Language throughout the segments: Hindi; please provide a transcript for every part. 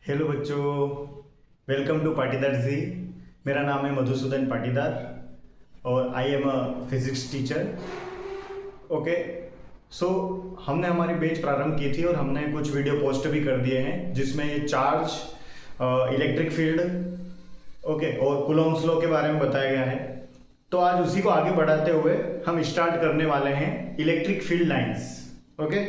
हेलो बच्चों, वेलकम टू पाटीदार जी। मेरा नाम है मधुसूदन पाटीदार और I am a physics teacher. Okay, so हमने हमारी बैच प्रारंभ की थी और हमने कुछ वीडियो पोस्ट भी कर दिए हैं जिसमें ये चार्ज, इलेक्ट्रिक फील्ड, ओके, और कूलॉम्स लॉ के बारे में बताया गया है। तो आज उसी को आगे बढ़ाते हुए हम स्टार्ट करने वाले हैं इलेक्ट्रिक फील्ड लाइंस। ओके,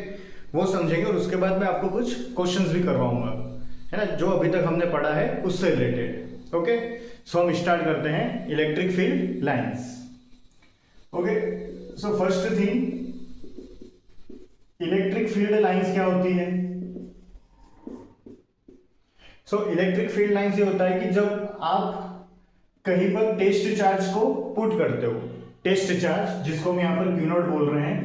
वो समझेंगे और उसके बाद मैं आपको कुछ क्वेश्चंस भी करवाऊंगा, है ना, जो अभी तक हमने पढ़ा है उससे रिलेटेड। ओके, सो हम स्टार्ट करते हैं electric field lines. Okay, so first thing, electric field lines क्या होती है? सो इलेक्ट्रिक फील्ड लाइंस ये होता है कि जब आप कहीं पर टेस्ट चार्ज को पुट करते हो, टेस्ट चार्ज जिसको हम यहाँ पर क्यू नॉट बोल रहे हैं,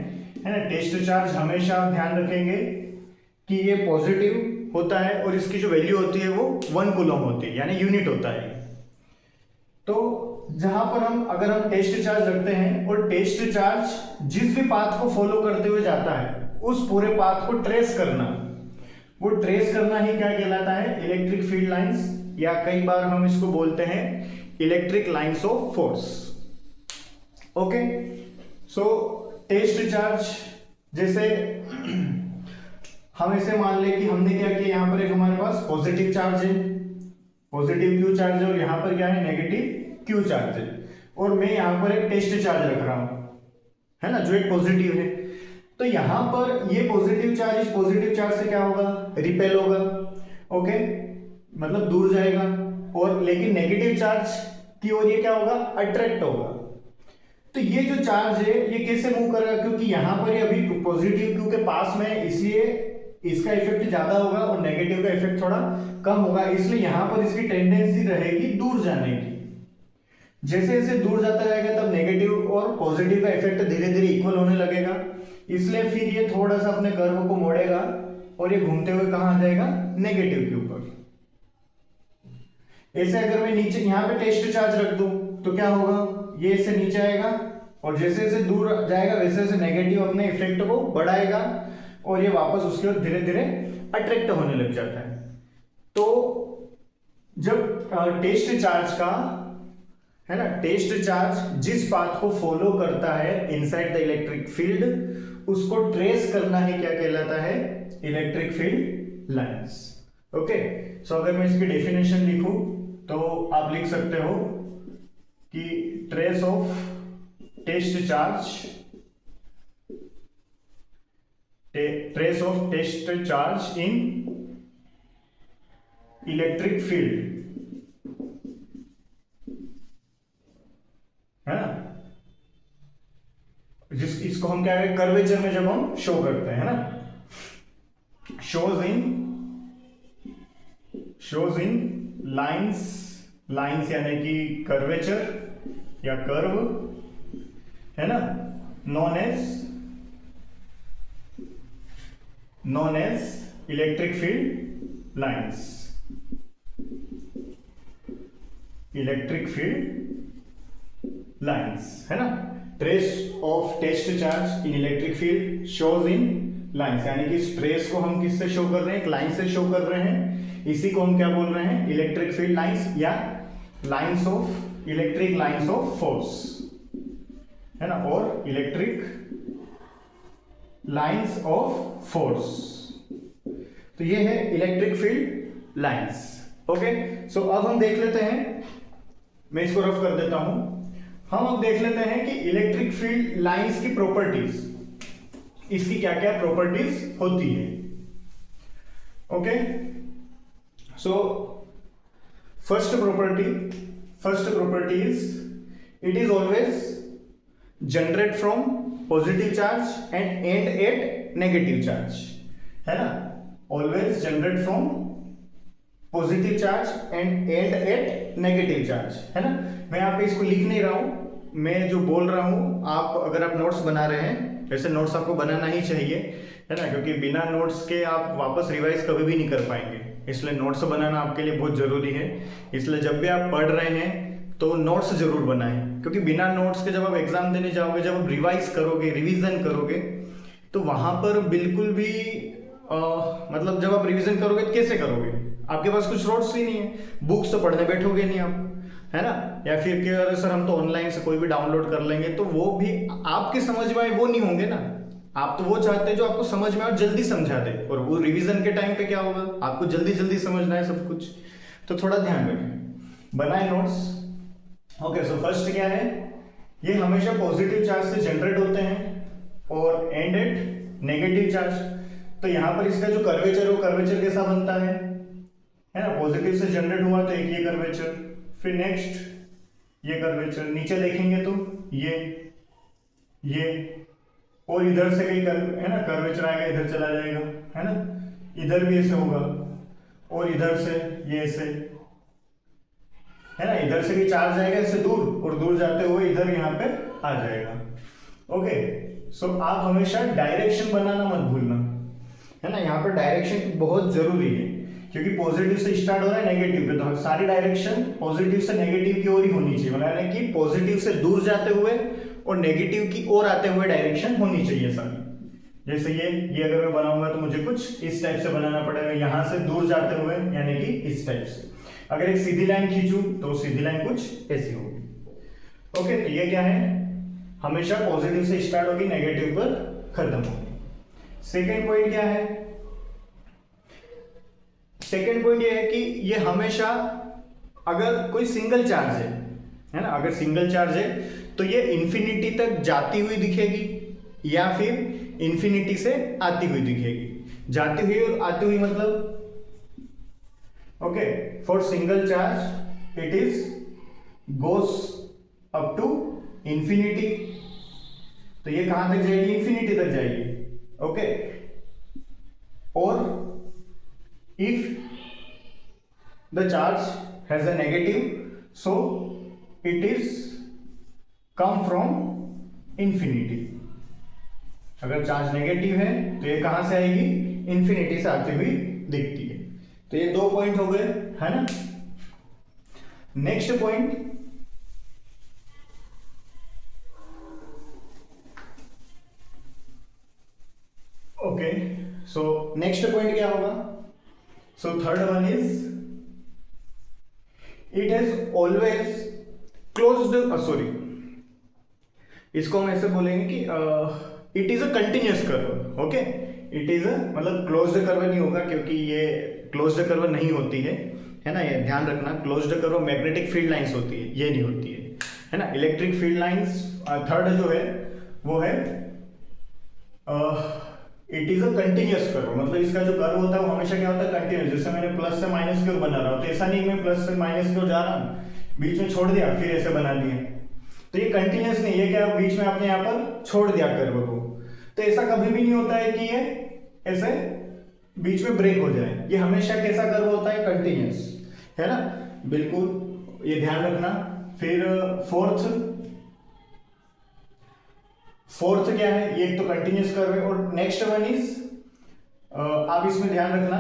है ना, टेस्ट चार्ज हमेशा आप ध्यान रखेंगे कि ये पॉजिटिव होता है और इसकी जो वैल्यू होती है वो 1 कूलम होती है, यानी यूनिट होता है। तो जहां पर अगर हम टेस्ट चार्ज रखते हैं और टेस्ट चार्ज जिस भी पाथ को फॉलो करते हुए जाता है उस पूरे पाथ को ट्रेस करना, वो ट्रेस करना ही क्या कहलाता है? इलेक्ट्रिक फील्ड लाइंस, या कई बार हम इसको बोलते हैं electric lines of force. Okay, so test charge, जैसे हम इसे मान ले कि हमने क्या किया, यहां पर एक हमारे पास पॉजिटिव चार्ज है, पॉजिटिव क्यू चार्ज है, और यहां पर क्या है? नेगेटिव क्यू चार्ज है, और मैं यहां पर एक टेस्ट चार्ज रख रहा हूं, है ना, जो एक पॉजिटिव है। तो यहां पर ये पॉजिटिव चार्ज इस पॉजिटिव चार्ज से क्या होगा? रिपेल होगा। ओके, मतलब दूर जाएगा, और लेकिन नेगेटिव चार्ज की ओर ये क्या होगा? अट्रैक्ट होगा। तो ये जो चार्ज है ये कैसे मूव करेगा? क्योंकि यहां पर ये अभी पॉजिटिव क्यू के पास में है, इसलिए इसका इफेक्ट ज्यादा होगा और नेगेटिव का इफेक्ट थोड़ा कम होगा, इसलिए यहां पर इसकी टेंडेंसी रहेगी दूर जाने की। जैसे जैसे दूर जाता रहेगा तब नेगेटिव और पॉजिटिव का इफेक्ट धीरे धीरे इक्वल होने लगेगा, इसलिए फिर ये थोड़ा सा अपने कर्व को मोड़ेगा और ये घूमते हुए कहां आ जाएगा? नेगेटिव क्यू पर। ऐसे अगर मैं नीचे यहां पे टेस्ट चार्ज रख दूं तो क्या होगा? ये इससे नीचे आएगा और जैसे जैसे दूर जाएगा वैसे वैसे नेगेटिव अपने इफेक्ट को बढ़ाएगा और ये वापस उसके ओर धीरे धीरे अट्रैक्ट होने लग जाता है। तो जब टेस्ट चार्ज का, है ना, टेस्ट चार्ज जिस पाथ को फॉलो करता है इनसाइड द इलेक्ट्रिक फील्ड, उसको ट्रेस करना ही क्या कहलाता है? Electric field lines. ओके, सो अगर मैं इसकी डेफिनेशन लिखूं तो आप लिख सकते हो कि trace of test charge, trace of test charge in electric field, है ना, इसको हम क्या है? कर्वेचर में जब हम शो करते हैं, है ना, शोज इन लाइंस यानी कि कर्वेचर या कर्व, है ना, known as electric field lines, electric field lines, है ना। Trace of test charge in electric field shows in lines, यानी कि इस ट्रेस को हम किससे शो कर रहे हैं? एक लाइन से शो कर रहे हैं, इसी को हम क्या बोल रहे हैं? इलेक्ट्रिक फील्ड लाइंस या lines of electric lines of force, है ना, और इलेक्ट्रिक लाइंस ऑफ फोर्स। तो ये है इलेक्ट्रिक फील्ड लाइंस। ओके, सो अब हम देख लेते हैं, मैं इसको रफ कर देता हूं, हम अब देख लेते हैं कि इलेक्ट्रिक फील्ड लाइंस की प्रॉपर्टीज, इसकी क्या क्या प्रॉपर्टीज होती है। Okay, so first property is it is always generate from positive charge and end at negative charge, है ना, always generate from positive charge and end at negative charge, है ना। मैं यहाँ पे इसको लिख नहीं रहा हूं, मैं जो बोल रहा हूं, आप अगर आप नोट्स बना रहे हैं, वैसे नोट्स आपको बनाना ही चाहिए, है ना, क्योंकि बिना नोट्स के आप वापस रिवाइज कभी भी नहीं कर पाएंगे, इसलिए नोट्स बनाना आपके लिए बहुत जरूरी है। इसलिए जब भी आप पढ़ रहे हैं तो नोट्स जरूर बनाएं, क्योंकि बिना नोट्स के जब आप एग्जाम देने जाओगे, जब आप रिवाइज करोगे, रिवीजन करोगे, तो वहां पर बिल्कुल भी मतलब जब आप रिवीजन करोगे तो कैसे करोगे? आपके पास कुछ सोर्स ही नहीं है, बुक्स तो पढ़ने बैठोगे नहीं आप, है ना। या फिर कि अरे सर हम तो ऑनलाइन से कोई भी डाउनलोड कर लेंगे, तो वो भी आपके समझ में आए वो नहीं होंगे ना। आप तो वो चाहते हैं जो आपको समझ में आए और जल्दी समझा दे, और वो रिवीजन के टाइम पे क्या होगा, आपको जल्दी जल्दी समझना है सब कुछ। तो थोड़ा ध्यान रखें, बनाए नोट्स। ओके, सो फर्स्ट क्या है, ये हमेशा पॉजिटिव चार्ज से जनरेट होते हैं और एंड एट नेगेटिव चार्ज। तो यहाँ पर इसका जो कर्वेचर है वो कर्वेचर कैसा बनता है ना, पॉजिटिव से जनरेट हुआ तो एक ये कर्वेचर, फिर नेक्स्ट ये कर्वेचर, नीचे देखेंगे तो ये और इधर से कहीं है ना कर्वेचर आएगा, इधर चला जाएगा, है ना, इधर भी ऐसे होगा, और इधर से ये ऐसे, है ना, इधर से भी चार्ज आएगा इससे दूर, और दूर जाते हुए इधर यहाँ पे आ जाएगा। ओके, सो आप हमेशा डायरेक्शन बनाना मत भूलना, है ना। यहाँ पर डायरेक्शन बहुत जरूरी है, क्योंकि पॉजिटिव से स्टार्ट हो रहा है नेगेटिव पे, तो सारी डायरेक्शन पॉजिटिव से नेगेटिव की ओर ही होनी चाहिए, मतलब कि पॉजिटिव से दूर जाते हुए और नेगेटिव की ओर आते हुए डायरेक्शन होनी चाहिए सारी। जैसे ये अगर मैं बनाऊंगा तो मुझे कुछ इस टाइप से बनाना पड़ेगा, यहां से दूर जाते हुए, यानी कि इस टाइप से। अगर एक सीधी लाइन खींचूं तो सीधी लाइन कुछ ऐसी होगी। ओके, तो ये क्या है, हमेशा पॉजिटिव से स्टार्ट होगी, नेगेटिव पर खत्म होगी। सेकेंड पॉइंट क्या है, सेकेंड पॉइंट ये है कि ये हमेशा अगर कोई सिंगल चार्ज है ना, अगर सिंगल चार्ज है तो ये इंफिनिटी तक जाती हुई दिखेगी या फिर इंफिनिटी से आती हुई दिखेगी। जाती हुई और आती हुई मतलब, okay, for single charge it is goes up to infinity, तो ये कहां तक जाएगी, इंफिनिटी तक जाएगी। ओके, और if the charge has a negative, so it is come from infinity। अगर चार्ज नेगेटिव है तो ये कहां से आएगी, इंफिनिटी से आती हुई दिखती है। तो ये 2 पॉइंट हो गए, है ना। Next point, okay, so next point क्या होगा, so third one is it has always closed, sorry, इसको हम ऐसे बोलेंगे कि it is a continuous curve. Okay, it is a, मतलब क्लोज्ड कर्व नहीं होगा, क्योंकि ये क्लोज्ड कर्व नहीं होती है ना, ये ध्यान रखना। Closed curve magnetic field lines होती है, ये नहीं होती है ना। इलेक्ट्रिक फील्ड लाइंस थर्ड जो है वो है it is a continuous curve, मतलब इसका जो कर्व होता है वो हमेशा क्या होता है, कंटिन्यूअस। जैसे मैंने प्लस से माइनस की ओर बना रहा हूं, तो ऐसा नहीं मैं प्लस से माइनस की ओर जा रहा हूं, बीच में छोड़ दिया फिर ऐसे बना दिया, तो ये कंटिन्यूअस नहीं है, क्या बीच में आपने यहाँ पर छोड़ दिया कर्व को। तो ऐसा कभी भी नहीं होता है कि ये ऐसे बीच में ब्रेक हो जाए, ये हमेशा कैसा कर्व होता है, कंटिन्यूअस, है ना, बिल्कुल ये ध्यान रखना। फिर फोर्थ क्या है, ये एक तो कंटिन्यूअस कर्व है, और नेक्स्ट वन इज, आप इसमें ध्यान रखना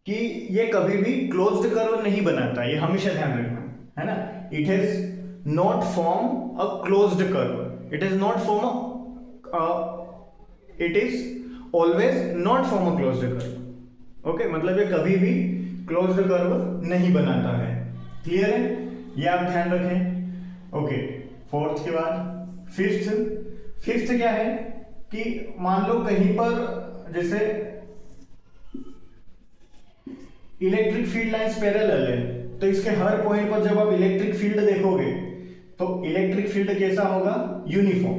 कि ये कभी भी क्लोज्ड कर्व नहीं बनाता, ये हमेशा ध्यान रखना, है ना। It has not form a closed curve, it is not form it is always not form a closed curve. Okay, मतलब ये कभी भी क्लोज्ड कर्व नहीं बनाता है। क्लियर है, ये आप ध्यान रखें। ओके, फोर्थ के बाद फिफ्थ क्या है कि मान लो कहीं पर जैसे इलेक्ट्रिक फील्ड लाइंस पैरेलल है, तो इसके हर पॉइंट पर जब आप इलेक्ट्रिक फील्ड देखोगे तो इलेक्ट्रिक फील्ड कैसा होगा, यूनिफॉर्म,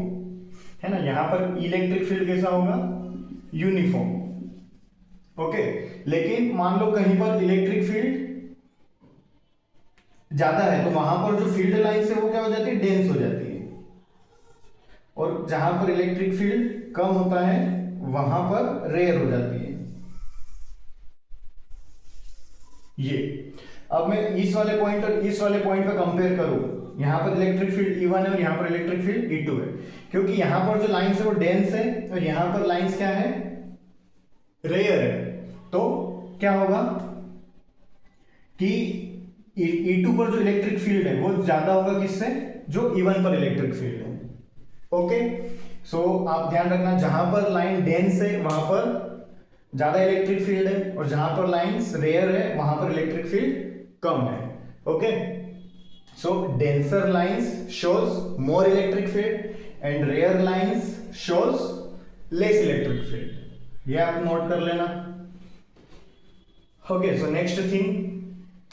है ना। यहां पर इलेक्ट्रिक फील्ड कैसा होगा, यूनिफॉर्म। ओके, लेकिन मान लो कहीं पर इलेक्ट्रिक फील्ड ज्यादा है तो वहां पर जो फील्ड लाइंस है वो क्या हो जाती है, डेंस हो जाती है, और जहां पर इलेक्ट्रिक फील्ड कम होता है वहां पर रेयर हो जाती है। ये अब मैं इस वाले पॉइंट और इस वाले पॉइंट पे कंपेयर करूं, यहां पर इलेक्ट्रिक फील्ड E1 है और यहां पर इलेक्ट्रिक फील्ड E2 है, क्योंकि यहां पर जो लाइंस है वो डेंस है और यहां पर लाइंस क्या है, रेयर है। तो क्या होगा कि E2 पर जो इलेक्ट्रिक फील्ड है वो ज्यादा होगा किससे, जो E1 पर इलेक्ट्रिक फील्ड है। ओके, सो आप ध्यान रखना, जहां पर लाइन डेंस है वहां पर ज्यादा इलेक्ट्रिक फील्ड है, और जहां पर लाइंस रेयर है वहां पर इलेक्ट्रिक फील्ड कम है। Okay, so denser lines shows more electric field and rare lines shows less electric field, ये आप नोट कर लेना। ओके, सो नेक्स्ट थिंग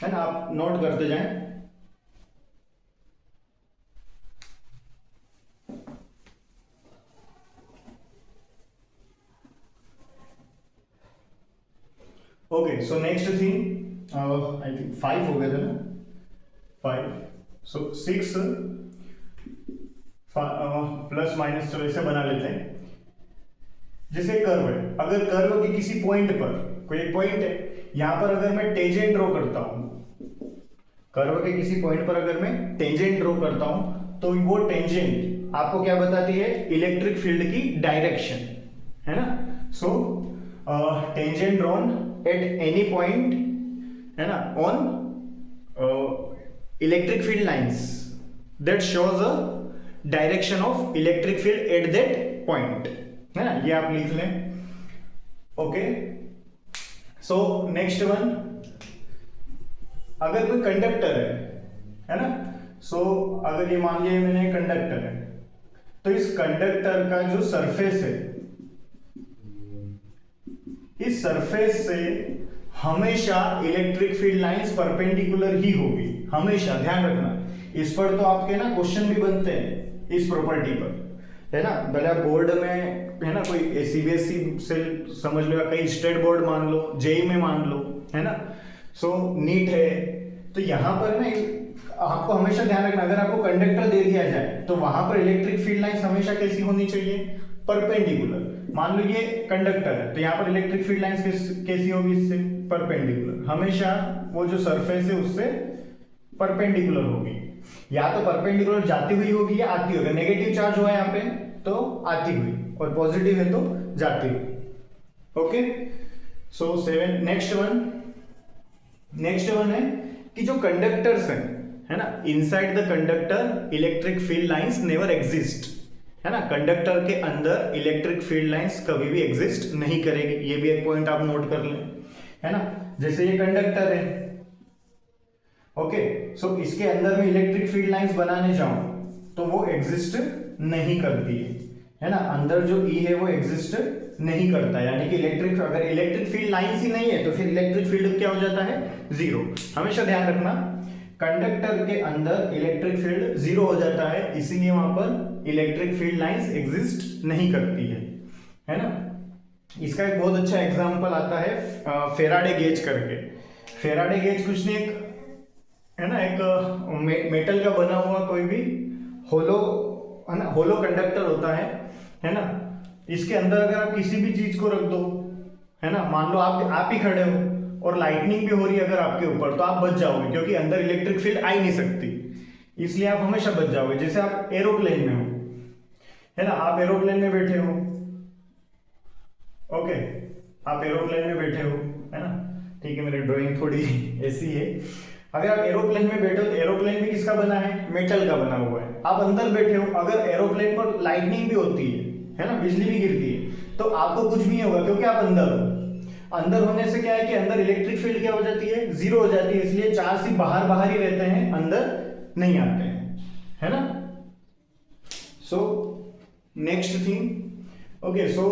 है ना, आप नोट करते जाएं। Okay, so next thing, I think 5 हो गए थे ना, 5, सो 6 प्लस माइनस, चलो इसे बना लेते हैं। जैसे कर्व है, अगर कर्व के किसी पॉइंट पर, कोई एक पॉइंट है, यहां पर अगर मैं टेंजेंट ड्रॉ करता हूं, कर्व के किसी पॉइंट पर अगर मैं टेंजेंट ड्रॉ करता हूं, तो वो टेंजेंट आपको क्या बताती है, इलेक्ट्रिक फील्ड की डायरेक्शन, है ना। So tangent drawn at any point, है ना, on electric field lines that shows a direction of electric field at that point, है ना, ये आप लिख लें। ओके, सो नेक्स्ट वन, अगर कोई कंडक्टर है ना, सो अगर ये मान लिया मैंने कंडक्टर है, तो इस कंडक्टर का जो सरफेस है, इस सरफेस से हमेशा इलेक्ट्रिक फील्ड लाइंस परपेंडिकुलर ही होगी, हमेशा ध्यान रखना। इस पर तो आपके ना क्वेश्चन भी बनते हैं इस प्रॉपर्टी पर, है ना, भले बोर्ड में, है ना, कोई सीबीएसई से समझ लो, कई स्टेट बोर्ड मान लो, जेई में मान लो, है ना, सो नीट है, तो यहां पर ना आपको हमेशा ध्यान रखना, अगर आपको कंडक्टर दे दिया जाए तो वहां पर इलेक्ट्रिक फील्ड लाइंस हमेशा कैसी होनी चाहिए, परपेंडिकुलर। मान लो ये कंडक्टर है, तो यहाँ पर इलेक्ट्रिक फील्ड लाइंस कैसी होगी, इससे परपेंडिकुलर, हमेशा वो जो सरफेस है उससे परपेंडिकुलर होगी, या तो परपेंडिकुलर जाती हुई होगी या आती होगी। नेगेटिव चार्ज हुआ यहाँ पे तो आती हुई, और पॉजिटिव है तो जाती हुई। ओके, सो 7, नेक्स्ट वन है कि जो कंडक्टर्स हैं, है ना, inside the conductor electric field lines never exist, है ना, कंडक्टर के अंदर इलेक्ट्रिक फील्ड लाइंस कभी भी एग्जिस्ट नहीं करेगी, ये भी एक पॉइंट आप नोट कर लें, है ना। जैसे ये कंडक्टर है, ओके, सो इसके अंदर में इलेक्ट्रिक फील्ड लाइंस बनाने जाऊं तो वो एग्जिस्ट नहीं करती है ना, अंदर जो ई है वो एग्जिस्ट नहीं करता, यानी कि अगर इलेक्ट्रिक फील्ड लाइंस ही नहीं है तो फिर इलेक्ट्रिक फील्ड क्या हो जाता है, जीरो। हमेशा ध्यान रखना, कंडक्टर के अंदर इलेक्ट्रिक फील्ड जीरो हो जाता है, इसीलिए वहां पर इलेक्ट्रिक फील्ड लाइंस एग्जिस्ट नहीं करती है ना। इसका एक बहुत अच्छा एग्जांपल आता है फेराडे गेज करके। फेराडे गेज कुछ नहीं, है ना, एक मेटल का बना हुआ कोई भी होलो, है ना, होलो कंडक्टर होता है ना। इसके अंदर अगर आप किसी भी चीज को रख दो, है ना, मान लो आप ही खड़े हो और लाइटनिंग भी हो रही है अगर आपके ऊपर, तो आप बच जाओगे, क्योंकि अंदर इलेक्ट्रिक फील्ड आ ही नहीं सकती, इसलिए आप हमेशा बच जाओगे। जैसे आप एरोप्लेन में हो, है ना, आप एरोप्लेन में बैठे हो, ओके, आप एरोप्लेन में बैठे हो, है ना, ठीक है, मेरी ड्राइंग थोड़ी ऐसी है। अगर आप एरोप्लेन में बैठे हो तो एरोप्लेन भी किसका बना है, मेटल का बना हुआ है। आप अंदर बैठे हो, अगर एरोप्लेन पर लाइटनिंग भी होती है ना, बिजली भी गिरती है, तो आपको कुछ भी नहीं होगा, क्योंकि आप अंदर हो। अंदर होने से क्या है कि अंदर इलेक्ट्रिक फील्ड क्या हो जाती है, जीरो हो जाती है, इसलिए चार्ज सिर्फ बाहर ही रहते हैं, अंदर नहीं आते हैं, है ना। सो नेक्स्ट थिंग, ओके, सो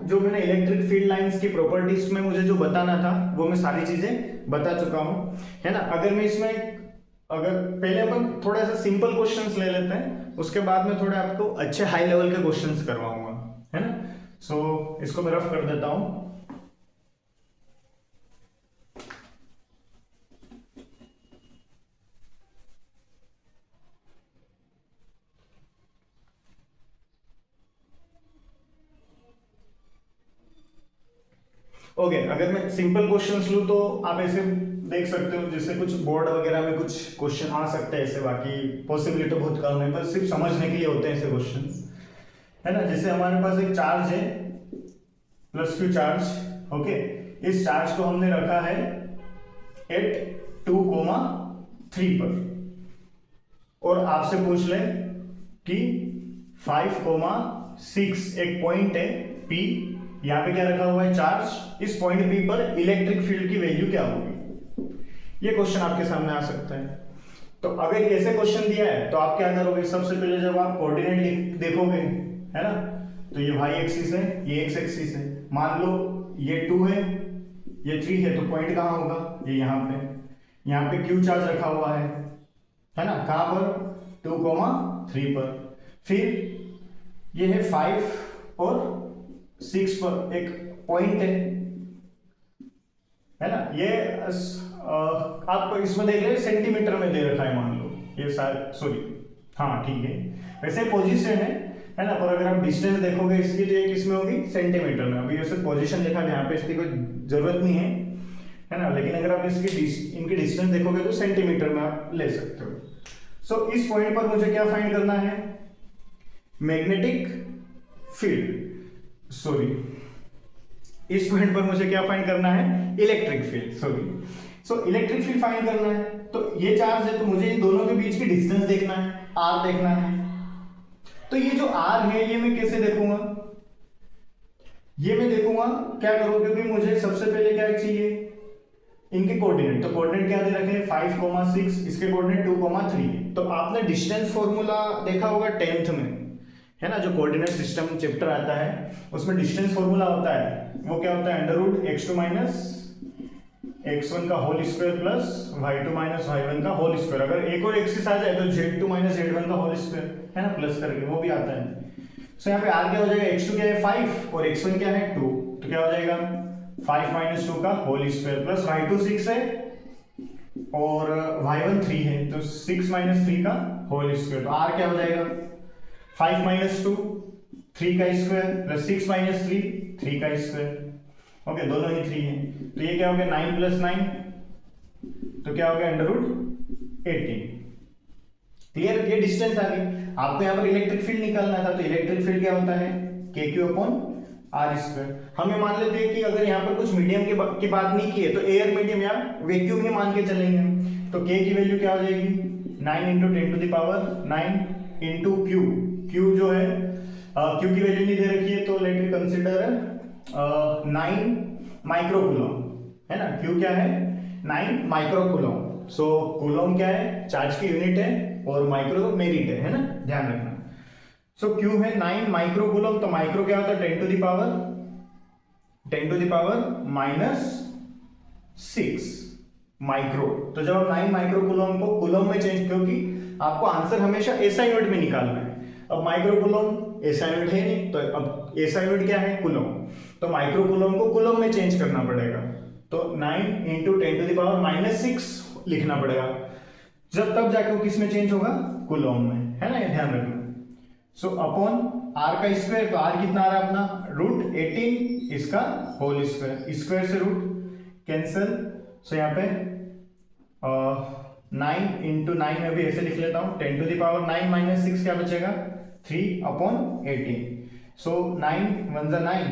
जो मैंने इलेक्ट्रिक फील्ड लाइंस की प्रॉपर्टीज में मुझे जो बताना था वो मैं सारी चीजें बता चुका हूं, है ना। अगर मैं इसमें, अगर पहले अपन थोड़ा सा सिंपल क्वेश्चंस ले लेते हैं, उसके बाद में थोड़े आपको अच्छे हाई लेवल के क्वेश्चंस करवाऊंगा, है ना। सो इसको मैं रफ कर देता हूं। ओके, अगर मैं सिंपल क्वेश्चंस लूं तो आप ऐसे देख सकते हो, जैसे कुछ बोर्ड वगैरह में कुछ क्वेश्चन आ सकते हैं ऐसे, बाकी पॉसिबिलिटी बहुत कम है, पर सिर्फ समझने के लिए होते हैं ऐसे क्वेश्चंस, है ना। जैसे हमारे पास एक चार्ज है, प्लस क्यू चार्ज, ओके, इस चार्ज को हमने रखा है एट 2,3 पर, और आपसे पूछ ले कि 5,6 एक पॉइंट है P, यहाँ पे क्या रखा हुआ है चार्ज, इस पॉइंट पी पर इलेक्ट्रिक फील्ड की वैल्यू क्या होगी, ये क्वेश्चन आपके सामने आ सकता है। तो अगर ऐसे क्वेश्चन दिया है तो आप क्या करोगे, सबसे पहले जब आप कोऑर्डिनेट देखोगे, है ना, तो ये वाई एक्सिस है, ये एक्स एक्सिस है, मान लो ये 2 है, ये 3 है, तो पॉइंट कहाँ होगा, ये यहाँ पे क्यू चार्ज रखा हुआ है ना, कहाँ पर 2,3 पर। फिर ये है 5 और 6 पर एक पॉइंट है ना, ये आप इसमें देख रहे सेंटीमीटर में दे रखा है, मान लो ये शायद, सॉरी, हाँ ठीक है, वैसे पोजीशन है ना, पर अगर आप डिस्टेंस देखोगे इसकी तो ये किसमें होगी, सेंटीमीटर में। अभी वैसे पोजीशन लिखा है यहाँ पे, इसकी कोई जरूरत नहीं है ना, लेकिन अगर आप इनकी डिस्टेंस देखोगे तो सेंटीमीटर में आप ले सकते हो। सो इस पॉइंट पर मुझे क्या फाइंड करना है, मैग्नेटिक फील्ड, सॉरी, इस पॉइंट पर मुझे क्या फाइंड करना है, electric field, sorry. So electric field find करना है, तो ये चार्ज है, तो मुझे इन दोनों के बीच की डिस्टेंस देखना है, आर देखना है। तो ये जो आर है ये मैं कैसे देखूंगा, ये मैं देखूंगा क्या करूं, क्योंकि मुझे सबसे पहले क्या चाहिए, इनके कोऑर्डिनेट। तो कोऑर्डिनेट क्या दे रखे हैं, 5,6, इसके कोऑर्डिनेट 2,3। तो आपने डिस्टेंस फॉर्मूला देखा होगा 10th में, है ना, जो कोऑर्डिनेट सिस्टम चैप्टर आता है उसमें डिस्टेंस फॉर्मूला होता है, वो क्या होता है, √x2 - x1 का whole square plus y2 - y1 का होल स्क्वायर। अगर एक और एक्सिस आ जाए तो z2 - z1 का होल स्क्वायर, है ना, प्लस करके वो भी आता है। सो यहाँ पे r क्या हो जाएगा, x2 क्या है 5 और x1 क्या है 2, तो क्या हो जाएगा 5 - 2 का होल स्क्वायर प्लस y2 6 है और y1 3 है, तो 6 - 3 का होल स्क्वायर। तो r क्या हो जाएगा 5 - 2 3 का स्क्वायर प्लस 6 - 3 3 का स्क्वायर। ओके, दोनों ही 3 है, तो ये क्या हो गया 9 + 9, तो क्या हो गया √18। क्लियर, ये डिस्टेंस आ गई। आपको यहाँ पर इलेक्ट्रिक फील्ड निकालना था, तो इलेक्ट्रिक फील्ड क्या होता है, kq/r²। हमें मान लेते हैं कि अगर यहाँ पर कुछ मीडियम की बात नहीं की है, तो एयर मीडियम या वैक्यूम ही मान के चलेंगे। तो k की वैल्यू क्या हो जाएगी, 9 × 10⁹ q जो है q की वैल्यू नहीं दे रखी है, तो लेट मी कंसीडर 9 माइक्रोकूलम, है ना, q क्या है 9 माइक्रोकूलम। सो कूलम क्या है, चार्ज की यूनिट है, और माइक्रो मेरिट है ना, ध्यान रखना। सो q है 9 माइक्रोकूलम, तो माइक्रो क्या होता है 10⁻⁻⁻⁶। माइक्रो। तो जब आप 9 माइक्रोकूलम को कूलम में चेंज, क्योंकि आपको आंसर हमेशा एसआई यूनिट में निकालना है। अब माइक्रोकूलम एसआई यूनिट है नहीं, तो अब एसआई यूनिट क्या है कूलम, तो माइक्रोकूलम को कूलम में चेंज करना पड़ेगा। तो 9 × 10⁻⁻⁶ लिखना पड़ेगा, जब तब जाके वो किस में चेंज होगा, कूलम में, है ना, ये ध्यान रखना। सो अपॉन r का स्क्वायर, तो r कितना आ रहा है अपना √18, इसका होल स्क्वायर, स्क्वायर से रूट कैंसिल। सो यहाँ पे 9 × 9 में भी ऐसे लिख लेता हूँ, 10⁻⁹ - 6 क्या बचेगा 3/18। सो 9 × 1 = 9,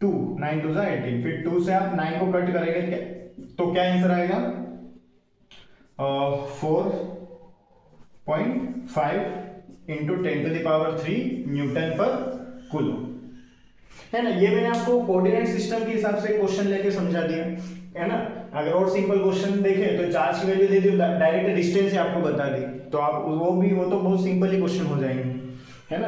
2 9 × 2 = 18, फिर 2 से आप 9 को कट करेंगे तो क्या आंसर आएगा 4.5 × 10⁻³ न्यूटन पर कूलम, है ना। ये मैंने आपको कोऑर्डिनेट सिस्टम के हिसाब से क्वेश्चन लेके समझा दिया, है ना। अगर और सिंपल क्वेश्चन देखें तो चार्ज की वैल्यू दे दी, डायरेक्ट डिस्टेंस ही आपको बता दी, तो आप वो तो बहुत सिंपल ही क्वेश्चन हो जाएंगे, है ना।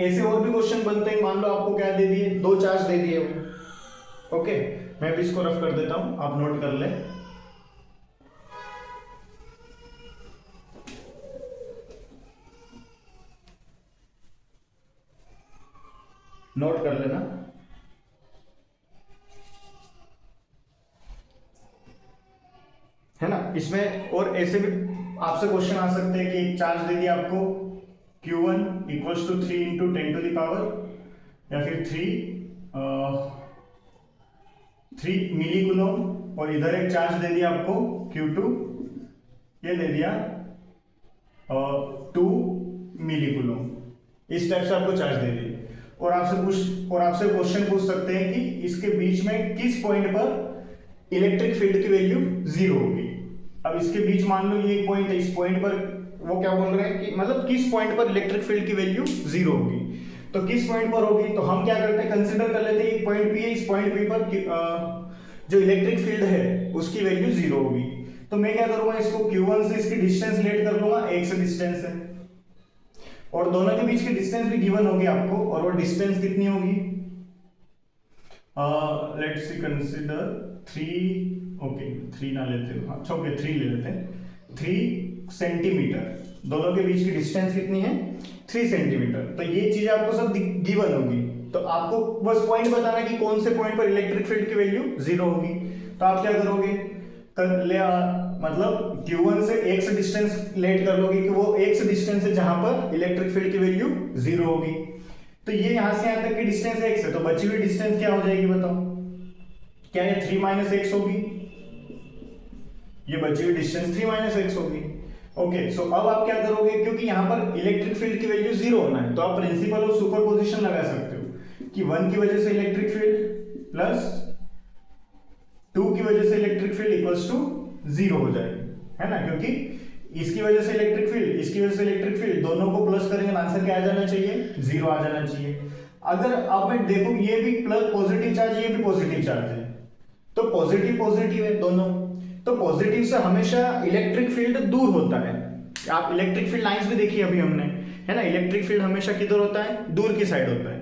ऐसे और भी क्वेश्चन बनते हैं, मान लो आपको क्या दे दिए, 2 चार्ज दे दिए वो, ओके, मैं भी इसको रफ कर देता हूं, आप नोट कर ले। नोट कर लेना, है ना। इसमें और ऐसे भी आपसे क्वेश्चन आ सकते हैं कि एक चार्ज दे दिया आपको Q1 = 3 × 10⁻, या फिर 3 मिली कूलम, और इधर एक चार्ज दे दिया आपको Q2, ये दे दिया 2 मिली कूलम, इस टाइप से आपको चार्ज दे दिया। और आपसे क्वेश्चन पूछ सकते हैं कि इसके बीच में किस पॉइंट पर इलेक्ट्रिक फील्ड की वैल्यू 0 होगी। अब इसके बीच मान लो ये पॉइंट है, इस पॉइंट पर वो क्या बोल रहे हैं कि मतलब किस पॉइंट पर इलेक्ट्रिक फील्ड की वैल्यू 0 होगी। तो किस पॉइंट पर होगी, तो हम क्या करते हैं, कंसिडर कर लेते हैं एक पॉइंट पी है, इस पॉइंट पी पर जो इलेक्ट्रिक फील्ड है उसकी वैल्यू 0 होगी। तो मैं क्या करूंगा, इसको Q1 से इसकी डिस्टेंस लेट कर लूंगा, x डिस्टेंस है, और दोनों के बीच की डिस्टेंस भी गिवन होगी आपको, और वो डिस्टेंस कितनी होगी, लेट्स सी कंसीडर 3, ओके 3 ना लेते हो, अच्छा ओके 3 ले लेते हैं, 3 सेंटीमीटर, दोनों के बीच की डिस्टेंस कितनी है, 3 सेंटीमीटर। तो ये चीज आपको सब गिवन होगी, तो आपको बस पॉइंट बताना कि कौन से पॉइंट पर इलेक्ट्रिक फील्ड की वैल्यू 0 होगी। तो आप क्या करोगे, मतलब Q1 से x डिस्टेंस लेट कर लोगे कि वो x डिस्टेंस है जहां पर इलेक्ट्रिक फील्ड की वैल्यू 0 होगी। तो ये यहां से यहां तक की डिस्टेंस x है, तो बची हुई डिस्टेंस क्या हो जाएगी बताओ, क्या ये 3 माइनस एक्स होगी, ये बची हुई डिस्टेंस 3 माइनस एक्स होगी। ओके, सो अब आप क्या करोगे, क्योंकि यहां पर इलेक्ट्रिक फील्ड की वैल्यू 0 होना है, तो आप प्रिंसिपल ऑफ सुपरपोजिशन लगा सकते हो कि 1 की वजह से इलेक्ट्रिक फील्ड प्लस 2 की वजह से इलेक्ट्रिक फील्ड इक्वल्स टू 0 हो जाएगी, है ना, क्योंकि इसकी वजह से इलेक्ट्रिक फील्ड, इसकी वजह से इलेक्ट्रिक फील्ड, दोनों को प्लस करेंगे, आंसर क्या आ जाना चाहिए, 0 आ जाना चाहिए। अगर आप मैं देखो ये भी प्लस पॉजिटिव चार्ज, ये भी पॉजिटिव चार्ज है, तो पॉजिटिव पॉजिटिव है दोनों, तो पॉजिटिव से हमेशा इलेक्ट्रिक फील्ड दूर होता है। आप इलेक्ट्रिक फील्ड लाइंस भी देखी अभी हमने, है ना, इलेक्ट्रिक फील्ड हमेशा किधर होता है, दूर की साइड होता है।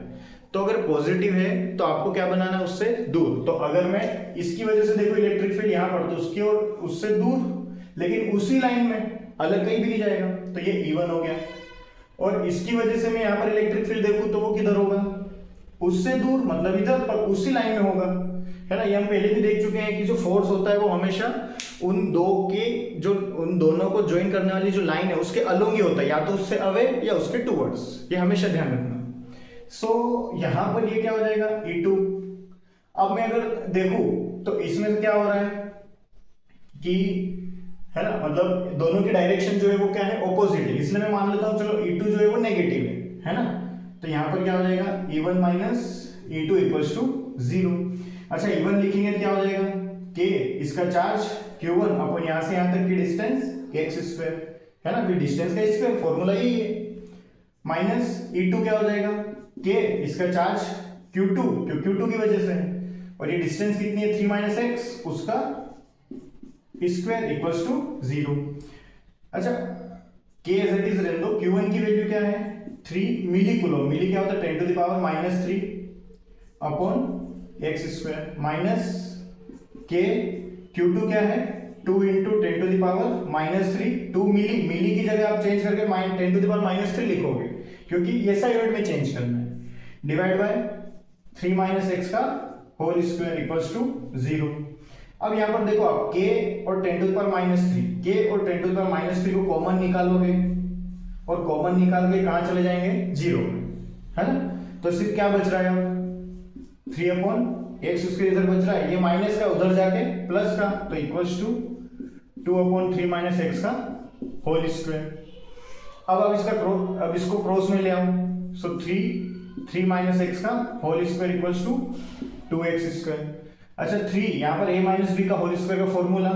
तो अगर पॉजिटिव है तो आपको क्या बनाना है, उससे दूर। तो अगर मैं इसकी वजह से देखो इलेक्ट्रिक फील्ड यहां पर, तो उसकी और उससे दूर, लेकिन उसी लाइन में, अलग कहीं भी नहीं जाएगा, तो ये E1 हो गया। और इसकी वजह से मैं यहां पर इलेक्ट्रिक फील्ड देखूं तो वो किधर होगा, उससे दूर, मतलब इधर पर उसी लाइन में होगा, है ना। ये हम पहले भी देख चुके हैं कि जो फोर्स होता है वो हमेशा उन दोनों को ज्वाइन करने वाली जो लाइन है उसके अलोंग ही होता है, या तो उससे अवे या उसके टुवर्ड्स, ये हमेशा ध्यान रखना। सो यहां पर ये क्या हो जाएगा, E2। अब मैं अगर देखूं तो इसमें क्या हो रहा है कि, है ना, मतलब दोनों की डायरेक्शन जो है वो क्या है, ऑपोजिट है, इसलिए मैं मान लेता हूं चलो E2 जो है वो नेगेटिव है ना। तो यहां पर क्या हो जाएगा, E1 minus E2 equals to 0। अच्छा E1 लिखेंगे तो क्या हो जाएगा, K इसका चार्ज Q1 अपन यहां से यहां तक की डिस्टेंस x स्क्वायर, है ना, फिर डिस्टेंस का स्क्वायर, फॉर्मूला यही है, माइनस E2 क्या हो जाएगा, K इसका चार्ज Q2, Q2 की वजह से है, और ये डिस्टेंस कितनी है 3 माइनस एक्स, उसका स्क्वायर इक्वल्स टू 0। अच्छा K एज इट इज रहने दो, Q1 की वैल्यू क्या है 3 मिली कूलम, मिली क्या होता है 10 to the power minus 3 upon x square, minus K Q2 क्या है 2 into 10 to the power minus 3, 2 milli, milli की जगह आप चेंज करके 10 टू द पावर माइनस 3 लिखोगे, क्योंकि ऐसा यूनिट में चेंज करना है, डिवाइड बाय 3 माइनस एक्स का होल स्क्वायर इक्वल्स टू 0। अब यहां पर देखो आप k और 10 to the power minus 3, k और 10 टू द पावर माइनस 3 को कॉमन निकालोगे, और कॉमन निकाल के कहां चले जाएंगे 0, है ना। तो सिर्फ क्या बच रहा है अब 3 अपॉन एक्स स्क्वायर इधर बच रहा है, ये माइनस का उधर जाके प्लस का, तो equals to 2 upon 3 minus x का होल स्क्वायर। अब इसको क्रॉस में ले आओ, सो 3 माइनस एक्स का whole square equals to 2x square. अच्छा 3 यहाँ पर a माइनस बी का होल स्क्वायर का formula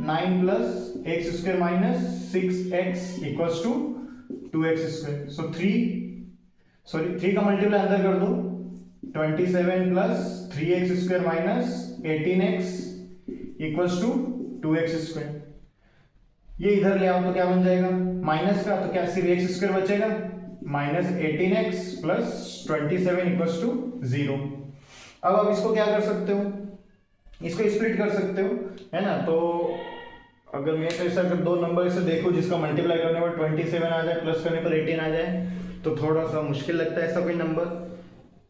9 plus x square minus 6x equals to 2x square. So 3 का मल्टीप्लाई अंदर कर दो, 27 plus 3x square minus 18x equals to 2x square. ये इधर ले आओ तो क्या बन जाएगा माइनस का, तो क्या सिर्फ x स्क्वायर बचेगा, minus 18x plus 27 equals to 0। अब आप इसको क्या कर सकते हो, इसको स्प्लिट कर सकते हो, है ना। तो अगर मैं तो ऐसा अगर दो नंबर से देखूं जिसका मल्टीप्लाई करने पर 27 आ जाए, प्लस करने पर 18 आ जाए, तो थोड़ा सा मुश्किल लगता है ऐसा कोई नंबर।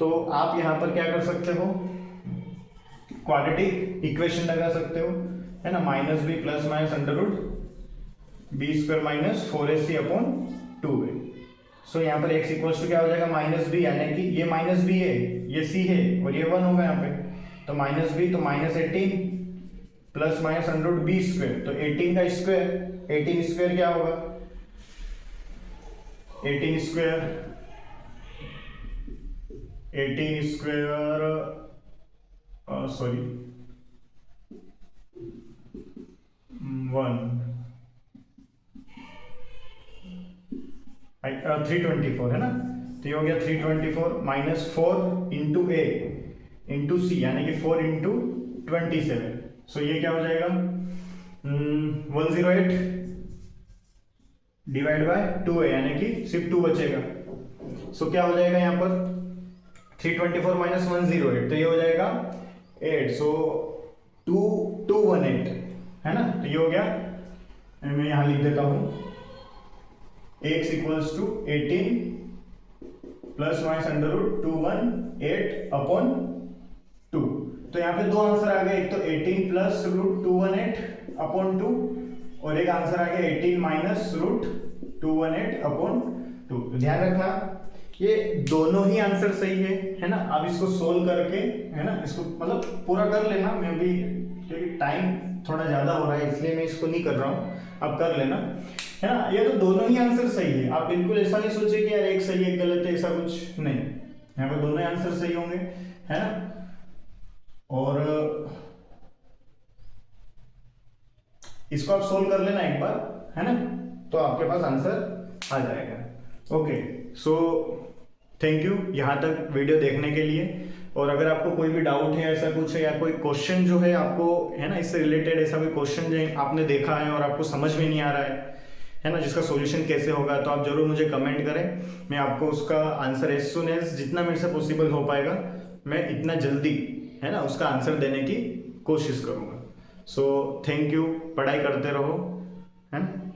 तो आप यहाँ पर क्या कर सकते हो, क्वाड्रेटिक इक्वेशन लगा सकते हो, है ना, minus B plus minus under root B square minus 4ac upon 2a। So यहाँ पर x इक्वल्स टू क्या हो जाएगा माइनस बी, यानी कि ये माइनस बी है, ये c है, और ये 1 होगा यहाँ पे, तो माइनस बी, तो minus 18 plus minus under root B square, तो 18 का स्क्वायर, 18 स्क्वायर क्या होगा 18 स्क्वायर सॉरी 324 है ना, तो ये हो गया 324 माइनस 4 इंटू ए इंटू सी, यानी कि 4 इंटू 27। सो ये क्या हो जाएगा 108 डिवाइड बाय 2 है, यानी कि सिर्फ 2 बचेगा। सो क्या हो जाएगा यहाँ पर 324 माइनस 108, तो ये हो जाएगा 8। सो 218 है ना, तो ये हो गया। मैं यहाँ लिख देता हूँ x equals to 18 plus minus under root 218 upon 2। तो यहाँ पे दो आंसर आ गए, एक तो 18 प्लस रूट 218 अपॉन 2 और एक आंसर आ गया 18 माइनस रूट 218 अपॉन 2। तो ध्यान रखना ये दोनों ही आंसर सही है ना। अब इसको सोल्व करके है ना, इसको मतलब पूरा कर लेना। मैं भी क्योंकि टाइम थोड़ा ज्यादा हो रहा है इसलिए मैं इसको नहीं कर रहा हूँ, अब कर लेना है ना। ये तो दोनों ही आंसर सही है, आप बिल्कुल ऐसा नहीं सोचे कि यार एक सही एक गलत है, ऐसा कुछ नहीं। यहाँ पे दोनों ही आंसर सही होंगे है ना। और इसको आप सोल्व कर लेना एक बार है ना, तो आपके पास आंसर आ जाएगा। ओके, सो थैंक यू यहाँ तक वीडियो देखने के लिए। और अगर आपको कोई भी डाउट है, ऐसा कुछ है, या कोई क्वेश्चन जो है आपको है ना इससे रिलेटेड, ऐसा कोई क्वेश्चन जो आपने देखा है और आपको समझ में नहीं आ रहा है ना, जिसका सॉल्यूशन कैसे होगा, तो आप जरूर मुझे कमेंट करें। मैं आपको उसका आंसर एज सुन एज जितना मेरे से पॉसिबल हो पाएगा, मैं इतना जल्दी है ना उसका आंसर देने की कोशिश करूँगा। सो थैंक यू, पढ़ाई करते रहो है ना।